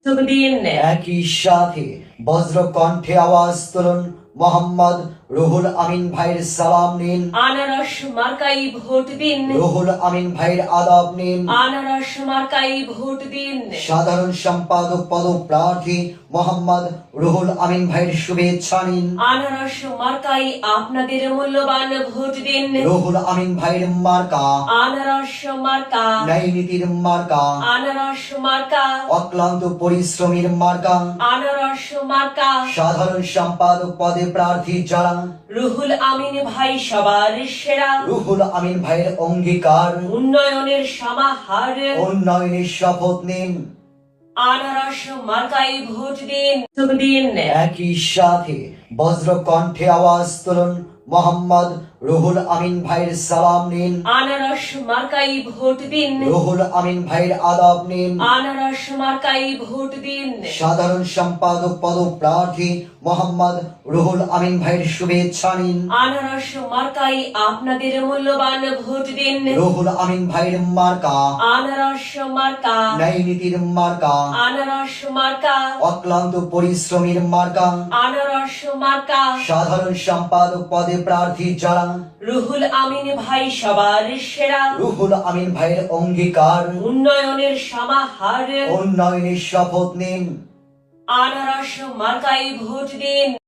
দিন। একই সাথে বজ্র কণ্ঠে আওয়াজ তুলুন, মোহাম্মদ রুহুল আমিন ভাইয়ের সালাম নিন। আনারস মার্কাই ভোট দিন। রুহুল আমিন ভাইয়ের আদাব নিন। আনারস মার্কাই ভোট দিন। সাধারণ সম্পাদক পদপ্রার্থী মোহাম্মদ রুহুল আমিন ভাইয়ের শুভেচ্ছা নিন। আনারস মার্কাই আপনাদের মূল্যবান ভোট দিন। রুহুল আমিন ভাইয়ের মার্কা আনারস মার্কা। ন্যায় নীতির মার্কা, আনারস মার্কা। অক্লান্ত পরিশ্রমীর মার্কা। আনারস মার্কা। সাধারণ সম্পাদক পদে প্রার্থী যারা, রুহুল আমিন ভাই সবার সেরা। রুহুল আমিন ভাইয়ের অঙ্গীকার, উন্নয়নের সমাহার। উন্নয়নের শপথ নিন। আনারস মার্কাই ভোট দিন। দিন। একই সাথে বজ্র কণ্ঠে আওয়াজ তুলুন, মোহাম্মদ রুহুল আমিন ভাইয়ের সালাম নিন। আনারস মার্কাই ভোট দিন। রুহুল আমিন ভাইয়ের আদাব নিন। আনারস মার্কাই ভোট দিন। সাধারণ সম্পাদক পদপ্রার্থী মোহাম্মদ রুহুল আমিন ভাইয়ের শুভেচ্ছা নিন। আনারস মার্কাই আপনাদের মূল্যবান ভোট দিন। রুহুল আমিন ভাইয়ের মার্কা আনারস মার্কা। ন্যায় নীতির মার্কা, আনারস মার্কা। অক্লান্ত পরিশ্রমীর মার্কা। আনারস মার্কা। সাধারণ সম্পাদক পদে প্রার্থী যারা, রুহুল আমিন ভাই সবার সেরা। রুহুল আমিন ভাইয়ের অঙ্গীকার, উন্নয়নের সমাহার। উন্নয়নের শপথ নিন। আনারস মার্কাই ভোট দিন।